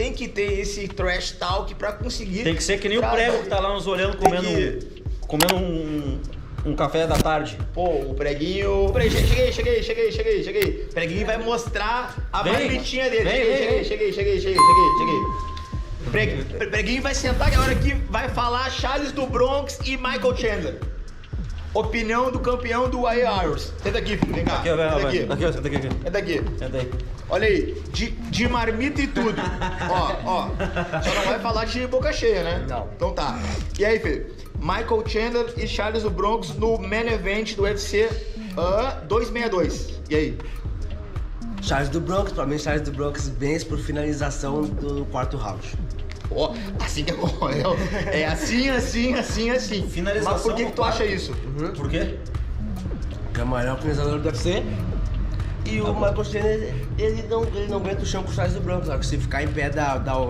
tem que ter esse trash talk pra conseguir... Tem que ser que nem o prego que tá lá nos olhando comendo um café da tarde. Pô, o preguinho... Cheguei. O preguinho vai mostrar a marmitinha dele. Cheguei. Preguinho vai sentar agora aqui, vai falar Charles do Bronx e Michael Chandler. Opinião do campeão do Warriors. Senta aqui, filho, vem cá. Senta aqui. Olha aí, de marmita e tudo. Ó. Só não vai falar de boca cheia, né? Não. Então tá. E aí, filho? Michael Chandler e Charles do Bronx no main event do UFC 262. E aí? Charles do Bronx, pra mim Charles do Bronx vence por finalização do quarto round. Ó, assim que é bom. É assim. Finalização. Mas por que tu acha isso? Por quê? Que é o maior finalizador do UFC. E o Michael Chandler, ele não aguenta o chão com o Charles do Bronx. Só que se ficar em pé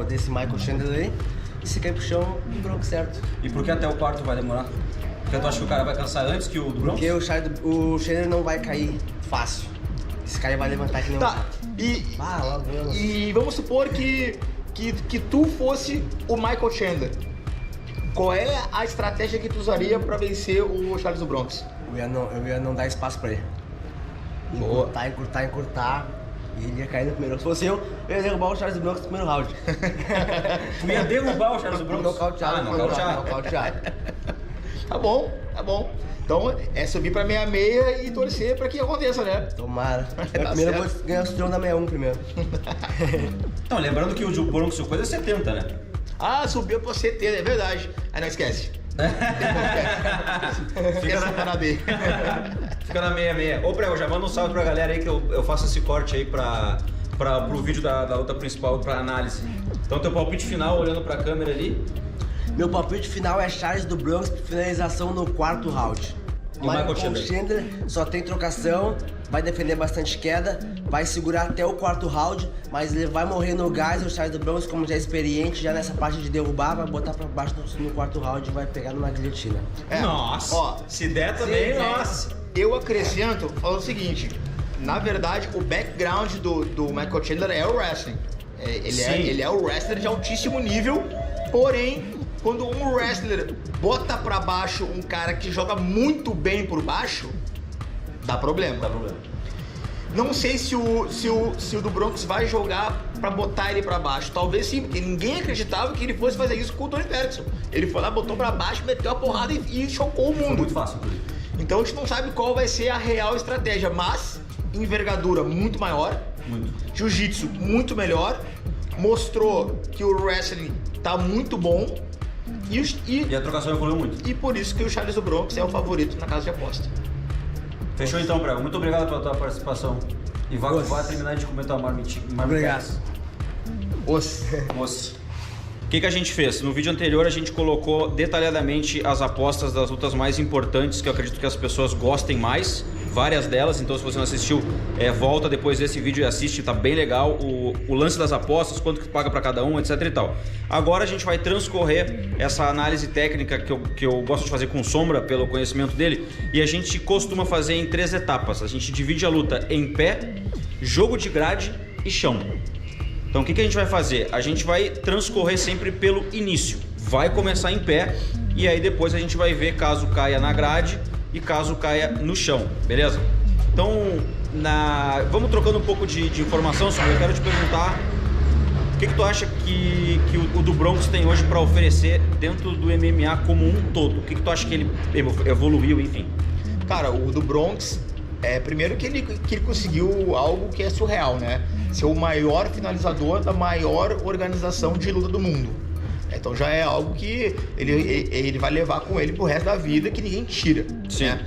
desse Michael Chandler aí, se cair pro chão, o Bronx certo. E por que até o quarto vai demorar? Porque tu acha que o cara vai cansar antes que o do Bronx? Porque o Chandler não vai cair fácil. Esse cara vai levantar que nem Tá, e vamos supor que tu fosse o Michael Chandler. Qual é a estratégia que tu usaria pra vencer o Charles do Bronx? Eu ia não dar espaço pra ele. Encurtar. E ele ia cair no primeiro. Se fosse eu ia derrubar o Charles do Bronx no primeiro round. Tu ia derrubar o Charles do Bronx? Nocautear. Tá bom. Então é subir pra 66 e torcer pra que aconteça, né? Tomara. Tá Primeiro eu certo. vou ganhar o cinturão da 61 primeiro. Então, lembrando que o Bronx o coisa é 70, né? Ah, subiu pra 70, é verdade. Aí não esquece. Fica na B. Fica na 66. Ô, Prego, já manda um salve pra galera aí que eu faço esse corte aí pro vídeo da luta principal, pra análise. Então, teu palpite final, olhando pra câmera ali. Meu palpite final é Charles do Bronx por finalização no quarto round. E o Michael Chandler só tem trocação, vai defender bastante queda, vai segurar até o quarto round, mas ele vai morrer no gás. O Charles do Bronx, como já é experiente, já nessa parte de derrubar, vai botar pra baixo no quarto round e vai pegar numa guilhotina. Nossa! Ó, se der também, sim, nossa! Eu acrescento, falando o seguinte, na verdade o background do Michael Chandler é o wrestling. Ele é o wrestler de altíssimo nível, porém, quando um wrestler bota pra baixo um cara que joga muito bem por baixo, dá problema. Não sei se o do Bronx vai jogar pra botar ele pra baixo. Talvez sim, porque ninguém acreditava que ele fosse fazer isso com o Tony Ferguson. Ele foi lá, botou pra baixo, meteu a porrada e chocou o mundo. Foi muito fácil, inclusive. Então a gente não sabe qual vai ser a real estratégia, mas envergadura muito maior, jiu-jitsu muito melhor, mostrou que o wrestling tá muito bom E a trocação evoluiu muito. e por isso que o Charles do Bronx é o favorito na casa de aposta. Fechou então, Prego. Muito obrigado pela tua participação. E vai terminar de comentar o marmitinho. Obrigado. Os. O que a gente fez? No vídeo anterior a gente colocou detalhadamente as apostas das lutas mais importantes que eu acredito que as pessoas gostem mais, várias delas. Então se você não assistiu, volta depois desse vídeo e assiste, tá bem legal o lance das apostas, quanto que paga para cada um, etc e tal. Agora a gente vai transcorrer essa análise técnica que eu gosto de fazer com Sombra, pelo conhecimento dele, e a gente costuma fazer em 3 etapas. A gente divide a luta em pé, jogo de grade e chão. Então o que a gente vai fazer? A gente vai transcorrer sempre pelo início. Vai começar em pé e aí depois a gente vai ver caso caia na grade e caso caia no chão, beleza? Então, vamos trocando um pouco de informação, Sombra. Eu quero te perguntar o que tu acha que o do Bronx tem hoje para oferecer dentro do MMA como um todo? O que tu acha que ele evoluiu, enfim? Cara, o do Bronx, primeiro que ele conseguiu algo que é surreal, né? Ser o maior finalizador da maior organização de luta do mundo. Então já é algo que ele vai levar com ele pro resto da vida, que ninguém tira. Sim. Né?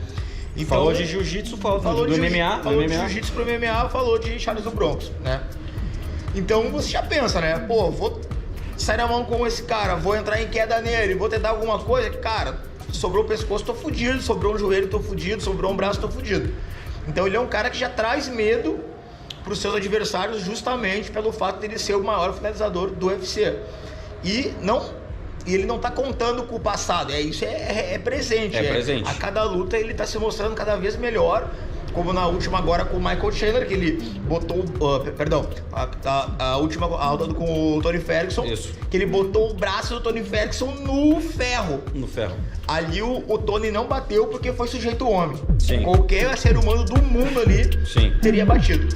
Então, Falou de jiu-jitsu, falou do MMA. Falou de jiu-jitsu pro MMA, falou de Charles do Bronx, né? Então você já pensa, né? Pô, vou sair na mão com esse cara, vou entrar em queda nele, vou tentar alguma coisa. Cara, sobrou o pescoço, tô fudido. Sobrou um joelho, tô fudido. Sobrou um braço, tô fudido. Então ele é um cara que já traz medo pros seus adversários justamente pelo fato de ele ser o maior finalizador do UFC. E não E ele não tá contando com o passado, isso é presente. É presente. A cada luta ele tá se mostrando cada vez melhor, como na última agora com o Michael Chandler, que ele botou, a última luta com o Tony Ferguson, Isso. que ele botou o braço do Tony Ferguson no ferro. No ferro. Ali o Tony não bateu porque foi sujeito homem. Sim. Qualquer ser humano do mundo ali Sim. teria batido.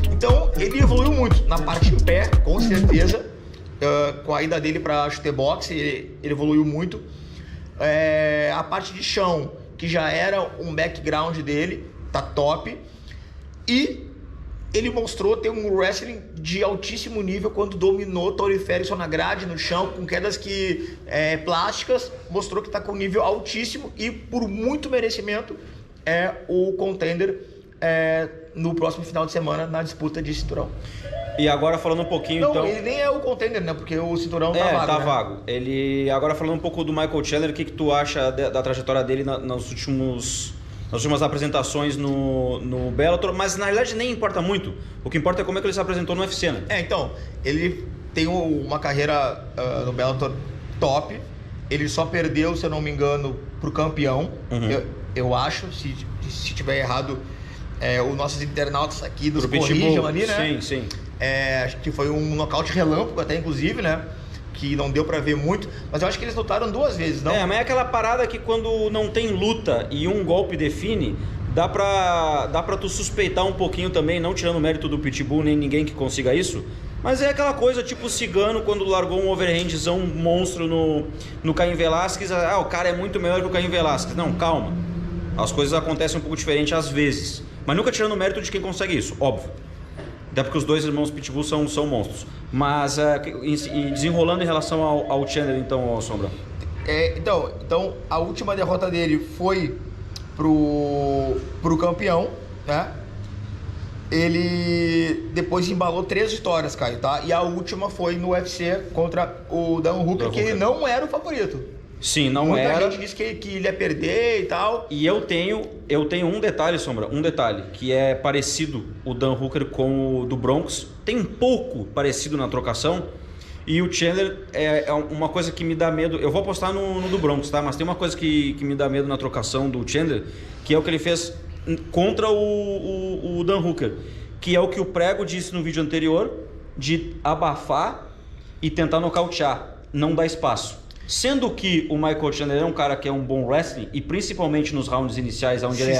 Então ele evoluiu muito na parte em pé, com certeza. Com a ida dele para chutebox, ele evoluiu muito. A parte de chão, que já era um background dele, tá top. E ele mostrou ter um wrestling de altíssimo nível quando dominou Tony Ferguson na grade, no chão, com quedas plásticas. Mostrou que tá com um nível altíssimo e por muito merecimento é o contender no próximo final de semana na disputa de cinturão. E agora falando um pouquinho, então... ele nem é o contender, né? Porque o cinturão tá vago, tá né? vago. Agora falando um pouco do Michael Chandler, o que tu acha da trajetória dele nas últimas apresentações no Bellator? Mas na realidade nem importa muito. O que importa é como é que ele se apresentou no UFC, né? Então, ele tem uma carreira no Bellator top. Ele só perdeu, se eu não me engano, pro campeão. Uhum. Eu acho, se tiver errado, os nossos internautas aqui nos Pro corrijam Pitbull. ali, né? Sim. Acho que foi um nocaute relâmpago até, inclusive, né? Que não deu pra ver muito, mas eu acho que eles lutaram 2 vezes, não? Mas é aquela parada que quando não tem luta e um golpe define, dá pra tu suspeitar um pouquinho também, não tirando o mérito do Pitbull nem ninguém que consiga isso, mas é aquela coisa tipo o Cigano quando largou um overhandzão monstro no Caim Velasquez, o cara é muito melhor que o Caim Velasquez. Não, calma, as coisas acontecem um pouco diferente às vezes, mas nunca tirando o mérito de quem consegue isso, óbvio. Até porque os 2 irmãos Pitbull são monstros. Mas, desenrolando em relação ao Chandler, então, Sombra. Então, a última derrota dele foi pro campeão, né? Ele depois embalou 3 vitórias, Caio, tá? E a última foi no UFC contra o Dan Hooker, que ele não era o favorito. Sim, não Muita era. Muita gente disse que ele ia perder e tal. E eu tenho um detalhe, Sombra, que é parecido o Dan Hooker com o do Bronx. Tem um pouco parecido na trocação. E o Chandler é uma coisa que me dá medo. Eu vou apostar no do Bronx, tá? Mas tem uma coisa que me dá medo na trocação do Chandler, que é o que ele fez contra o Dan Hooker. Que é o que o Prego disse no vídeo anterior, de abafar e tentar nocautear. Não dá espaço. Sendo que o Michael Chandler é um cara que é um bom wrestling, e principalmente nos rounds iniciais, onde ele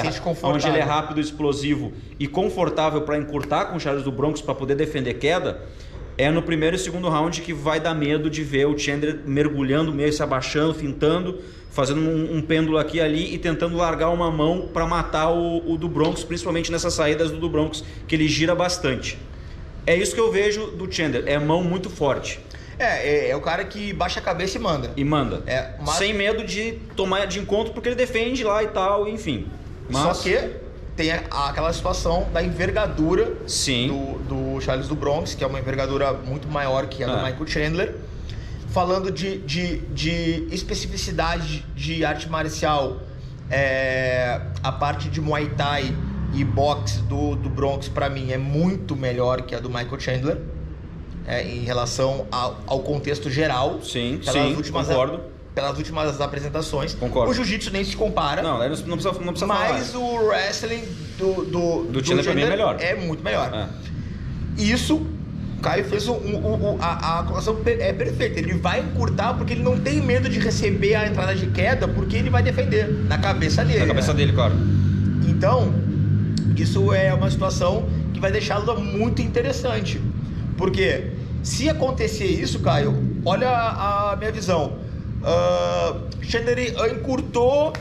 é rápido, explosivo e confortável para encurtar com o Charles do Bronx para poder defender queda, é no primeiro e segundo round que vai dar medo de ver o Chandler mergulhando, meio se abaixando, fintando, fazendo um pêndulo aqui e ali e tentando largar uma mão para matar o do Bronx, principalmente nessas saídas do Bronx, que ele gira bastante. É isso que eu vejo do Chandler, é mão muito forte. É o cara que baixa a cabeça e manda. Mas... sem medo de tomar de encontro, porque ele defende lá e tal, enfim. Só que tem aquela situação da envergadura do Charles do Bronx, que é uma envergadura muito maior que a do Michael Chandler. Falando de especificidade de arte marcial, a parte de Muay Thai e boxe do Bronx, pra mim, é muito melhor que a do Michael Chandler. Em relação ao contexto geral. Sim, concordo. Pelas últimas apresentações. Concordo. O jiu-jitsu nem se compara. Não precisa mas falar. O wrestling do Chandler pra mim é melhor. É muito melhor. Isso, o Caio fez a colocação perfeita. Ele vai encurtar porque ele não tem medo de receber a entrada de queda, porque ele vai defender na cabeça dele. Na cabeça dele, claro. Então, isso é uma situação que vai deixar a luta muito interessante. Porque se acontecer isso, Caio, olha a minha visão. Chandler encurtou,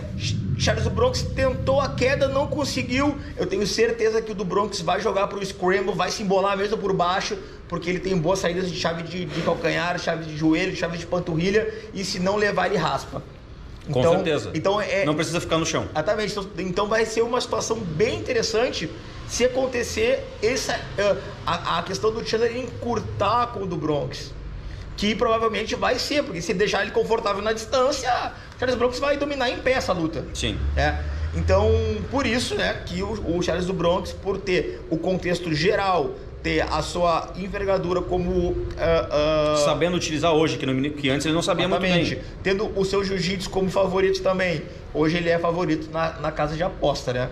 Charles do Bronx tentou a queda, não conseguiu. Eu tenho certeza que o do Bronx vai jogar pro scramble, vai se embolar mesmo por baixo, porque ele tem boas saídas de chave de calcanhar, chave de joelho, chave de panturrilha, e se não levar ele raspa. Com certeza. Então não precisa ficar no chão. Exatamente. Então vai ser uma situação bem interessante se acontecer a questão do Chandler encurtar com o do Bronx. Que provavelmente vai ser, porque se deixar ele confortável na distância, o Charles Bronx vai dominar em pé essa luta. Sim. Então, por isso, né, que o Charles do Bronx, por ter o contexto geral ter a sua envergadura como... sabendo utilizar hoje, que antes ele não sabia muito bem. Tendo o seu jiu-jitsu como favorito também. Hoje ele é favorito na casa de aposta, né?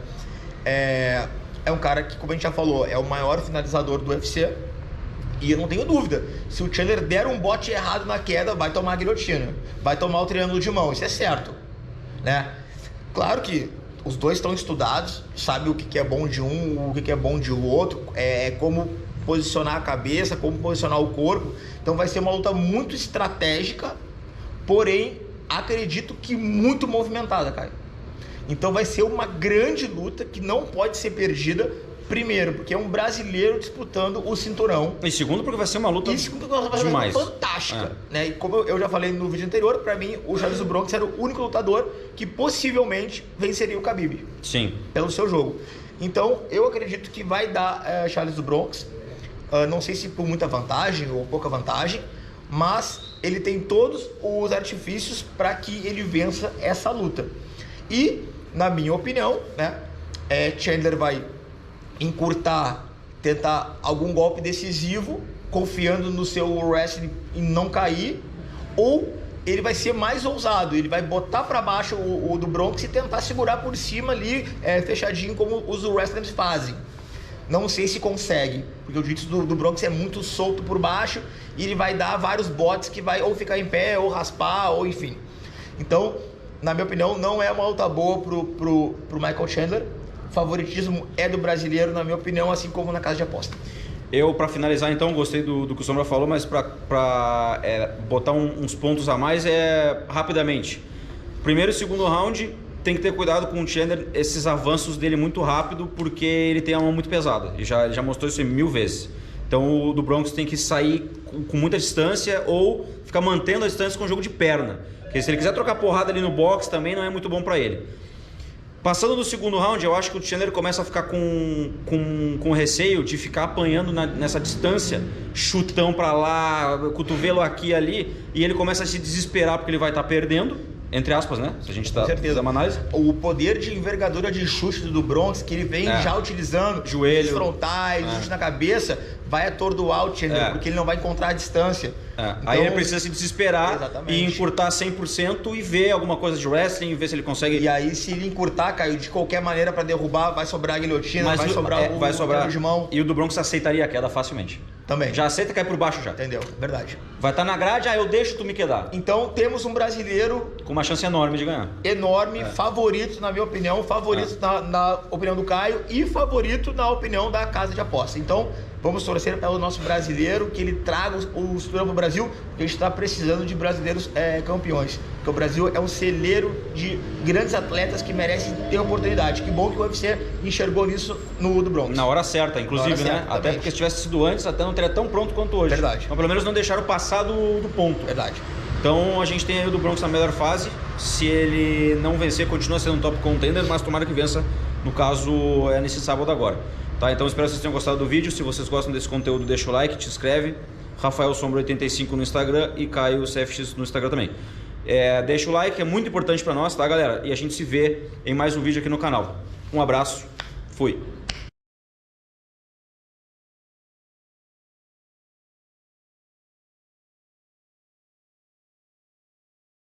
É um cara que, como a gente já falou, é o maior finalizador do UFC. E eu não tenho dúvida, se o Chandler der um bote errado na queda, vai tomar a guilhotina. Vai tomar o triângulo de mão, isso é certo, né? Claro que os dois estão estudados, sabem o que é bom de um, o que é bom de outro, como posicionar a cabeça, como posicionar o corpo. Então vai ser uma luta muito estratégica, porém, acredito que muito movimentada, Caio. Então vai ser uma grande luta que não pode ser perdida. Primeiro, porque é um brasileiro disputando o cinturão. E segundo, porque vai ser uma luta demais, fantástica. Né? E como eu já falei no vídeo anterior, pra mim, o Charles do Bronx era o único lutador que possivelmente venceria o Khabib. Sim. Pelo seu jogo. Então, eu acredito que vai dar Charles do Bronx. Não sei se por muita vantagem ou pouca vantagem, mas ele tem todos os artifícios para que ele vença essa luta. E, na minha opinião, né, Chandler vai encurtar, tentar algum golpe decisivo, confiando no seu wrestling e não cair, ou ele vai ser mais ousado, ele vai botar para baixo o do Bronx e tentar segurar por cima ali, fechadinho, como os wrestlers fazem. Não sei se consegue, porque o jiu-jitsu do Bronx é muito solto por baixo e ele vai dar vários botes que vai ou ficar em pé, ou raspar, ou enfim. Então, na minha opinião, não é uma luta boa pro Michael Chandler. O favoritismo é do brasileiro, na minha opinião, assim como na casa de aposta. Eu, para finalizar, então, gostei do que o Sombra falou, mas para botar uns pontos a mais, rapidamente. Primeiro e segundo round, tem que ter cuidado com o Chandler, esses avanços dele muito rápido, porque ele tem a mão muito pesada. Ele já mostrou isso 1000 vezes. Então, o do Bronx tem que sair com muita distância ou ficar mantendo a distância com o jogo de perna. Porque se ele quiser trocar porrada ali no box, também não é muito bom para ele. Passando do segundo round, eu acho que o Chandler começa a ficar com receio de ficar apanhando nessa distância, chutão pra lá, cotovelo aqui e ali, e ele começa a se desesperar porque ele vai estar perdendo, entre aspas, né? Se a gente fizer uma análise. O poder de envergadura de chute do Bronx, que ele vem já utilizando, joelho, frontais, chute na cabeça, vai atordoar o Chandler, porque ele não vai encontrar a distância. Então, aí ele precisa se desesperar e encurtar 100% e ver alguma coisa de wrestling, ver se ele consegue. E aí, se ele encurtar, Caio, de qualquer maneira para derrubar, vai sobrar a guilhotina, vai sobrar de mão. E o do Bronx aceitaria a queda facilmente. Também. Já aceita cair por baixo já. Entendeu? Verdade. Vai estar na grade, eu deixo tu me quedar. Então temos um brasileiro com uma chance enorme de ganhar. Enorme, favorito na minha opinião, favorito na opinião do Caio e favorito na opinião da casa de aposta. Então, vamos torcer pelo nosso brasileiro, que ele traga o cinturão para o Brasil, porque a gente está precisando de brasileiros campeões. Porque o Brasil é um celeiro de grandes atletas que merecem ter oportunidade. Que bom que o UFC enxergou nisso no do Bronx. Na hora certa, inclusive, hora né? Certa, até porque se tivesse sido antes, até não teria tão pronto quanto hoje. Verdade. Mas pelo menos não deixaram passar do ponto. Verdade. Então a gente tem aí o do Bronx na melhor fase. Se ele não vencer, continua sendo um top contender, mas tomara que vença, no caso, nesse sábado agora. Tá, então espero que vocês tenham gostado do vídeo. Se vocês gostam desse conteúdo, deixa o like, te inscreve. Rafael Sombra 85 no Instagram e Caio CFX no Instagram também. Deixa o like, é muito importante pra nós, tá, galera? E a gente se vê em mais um vídeo aqui no canal. Um abraço, fui!